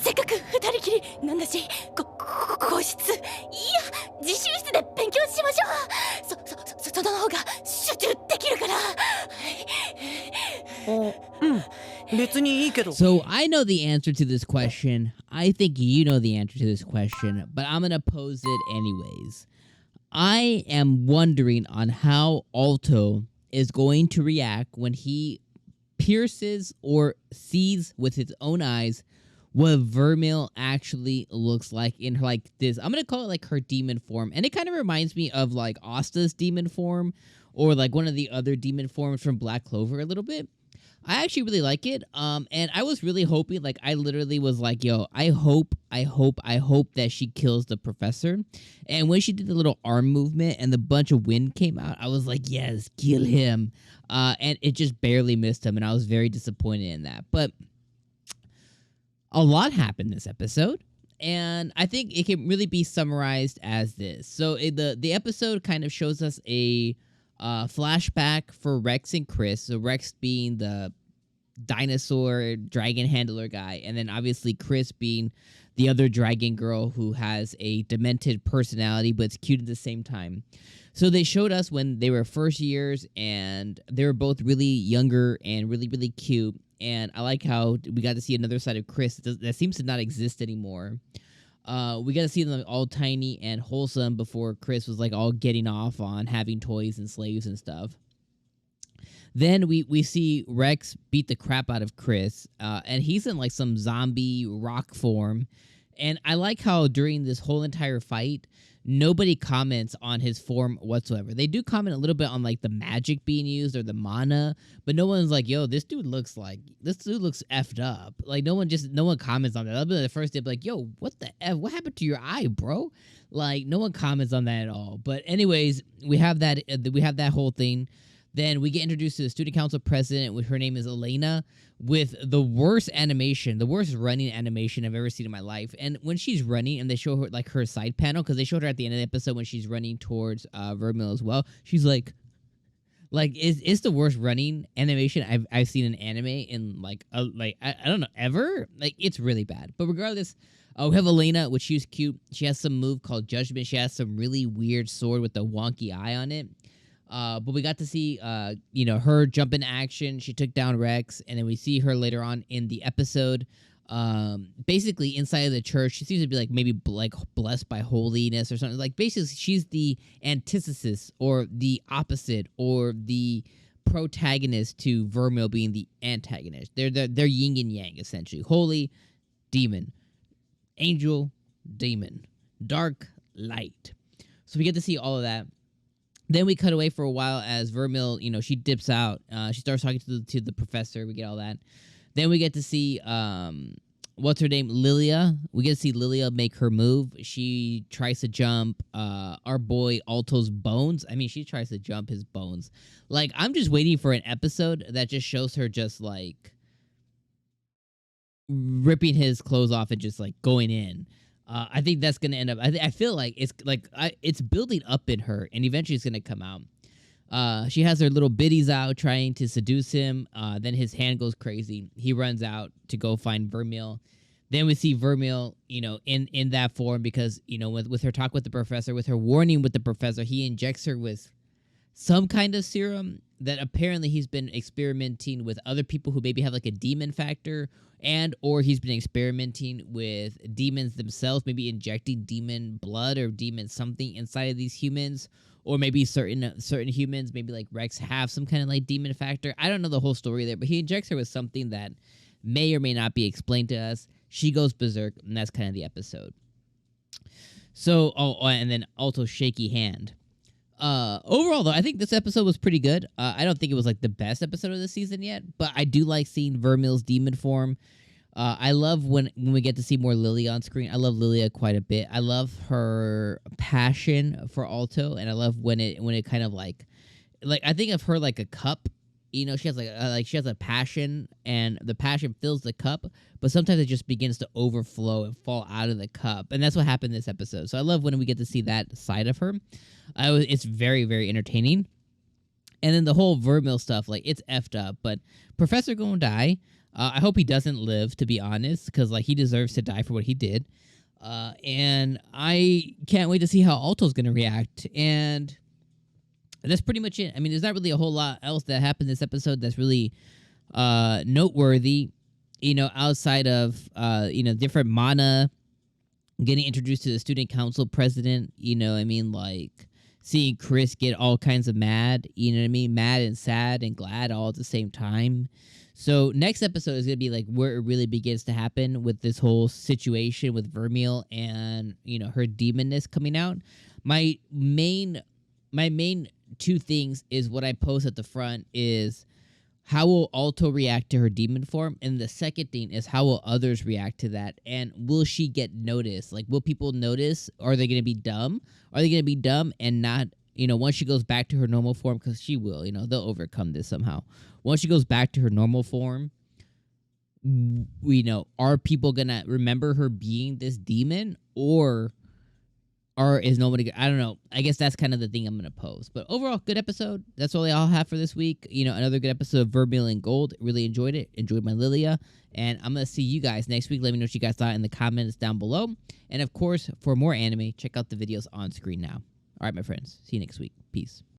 せっかく二人きりなんだし、個室、いや、自習室で勉強しましょう。その方が集中できるから。別にいいけど。 So I know the answer to this question. I think you know the answer to this question, but I'm gonna pose it anyways. I am wondering on how ALTO is going to react when he pierces or sees with his own eyes what Vermeil actually looks like in her, like this. I'm gonna call it like her demon form, and it kind of reminds me of like Asta's demon form, or like one of the other demon forms from Black Clover a little bit. I actually really like it. And I was really hoping, like, I literally was like, yo, I hope that she kills the professor. And when she did the little arm movement and the bunch of wind came out, I was like, yes, kill him. And it just barely missed him, and I was very disappointed in that. But a lot happened this episode, and I think it can really be summarized as this. So the episode kind of shows us a flashback for Rex and Chris. So Rex being the dinosaur dragon handler guy, and then obviously Chris being the other dragon girl who has a demented personality but it's cute at the same time. So they showed us when they were first years, and they were both really younger and really, really cute. And I like how we got to see another side of Chris that seems to not exist anymore. We got to see them all tiny and wholesome before Chris was like all getting off on having toys and slaves and stuff. Then we see Rex beat the crap out of Chris, and he's in like some zombie rock form. And I like how during this whole entire fight, nobody comments on his form whatsoever. They do comment a little bit on like the magic being used or the mana, but no one's like, yo, this dude looks effed up. Like no one comments on that. Other than the first day, like, yo, what the F? What happened to your eye, bro? Like no one comments on that at all. But anyways, we have that whole thing. Then we get introduced to the student council president, which her name is Elena, with the worst animation, the worst running animation I've ever seen in my life. And when she's running, and they show her like her side panel, because they showed her at the end of the episode when she's running towards Vermeil as well. She's like it's the worst running animation I've seen in anime in I don't know, ever. Like it's really bad. But regardless, we have Elena, which she's cute. She has some move called Judgment. She has some really weird sword with a wonky eye on it. But we got to see, her jump in action. She took down Rex, and then we see her later on in the episode. Basically, inside of the church, she seems to be like maybe like blessed by holiness or something. Like basically, she's the antithesis or the opposite or the protagonist to Vermeil being the antagonist. They're yin and yang essentially. Holy, demon, angel, demon, dark, light. So we get to see all of that. Then we cut away for a while as Vermeil, she dips out. She starts talking to the professor. We get all that. Then we get to see, what's her name? Lilia. We get to see Lilia make her move. She tries to jump our boy Alto's bones. I mean, she tries to jump his bones. Like, I'm just waiting for an episode that just shows her just, like, ripping his clothes off and just, like, going in. I think that's gonna end up. I feel like it's building up in her, and eventually it's gonna come out. She has her little biddies out trying to seduce him. Then his hand goes crazy. He runs out to go find Vermeil. Then we see Vermeil, in that form because with her talk with the professor, with her warning with the professor, he injects her with some kind of serum that apparently he's been experimenting with other people who maybe have like a demon factor, and or he's been experimenting with demons themselves, maybe injecting demon blood or demon something inside of these humans, or maybe certain humans, maybe like Rex, have some kind of like demon factor. I don't know the whole story there, but he injects her with something that may or may not be explained to us. She goes berserk, and that's kind of the episode. So, and then also shaky hand. Overall, though, I think this episode was pretty good. I don't think it was like the best episode of the season yet, but I do like seeing Vermeil's demon form. I love when we get to see more Lilia on screen. I love Lilia quite a bit. I love her passion for ALTO, and I love when it kind of like I think of her like a cup. She has she has a passion, and the passion fills the cup, but sometimes it just begins to overflow and fall out of the cup, and that's what happened this episode. So I love when we get to see that side of her. It's very, very entertaining. And then the whole Vermeil stuff, like, it's effed up, but Professor gonna die. I hope he doesn't live, to be honest, because like he deserves to die for what he did. And I can't wait to see how Alto's gonna react. And that's pretty much it. I mean, there's not really a whole lot else that happened this episode that's really noteworthy. You know, outside of different mana getting introduced to the student council president. You know, I mean, like seeing Chris get all kinds of mad. You know what I mean? Mad and sad and glad all at the same time. So next episode is gonna be like where it really begins to happen with this whole situation with Vermeil and her demonness coming out. My main two things is what I post at the front is how will Alto react to her demon form, and the second thing is how will others react to that, and will she get noticed? Like, will people notice? Are they gonna be dumb? Are they gonna be dumb and not? Once she goes back to her normal form, because she will, they'll overcome this somehow. Once she goes back to her normal form, are people gonna remember her being this demon, or is nobody? I don't know. I guess that's kind of the thing I'm gonna pose. But overall, good episode. That's all I'll have for this week. Another good episode of Vermeil and Gold. Really enjoyed it. Enjoyed my Lilia, and I'm gonna see you guys next week. Let me know what you guys thought in the comments down below. And of course, for more anime, check out the videos on screen now. All right, my friends. See you next week. Peace.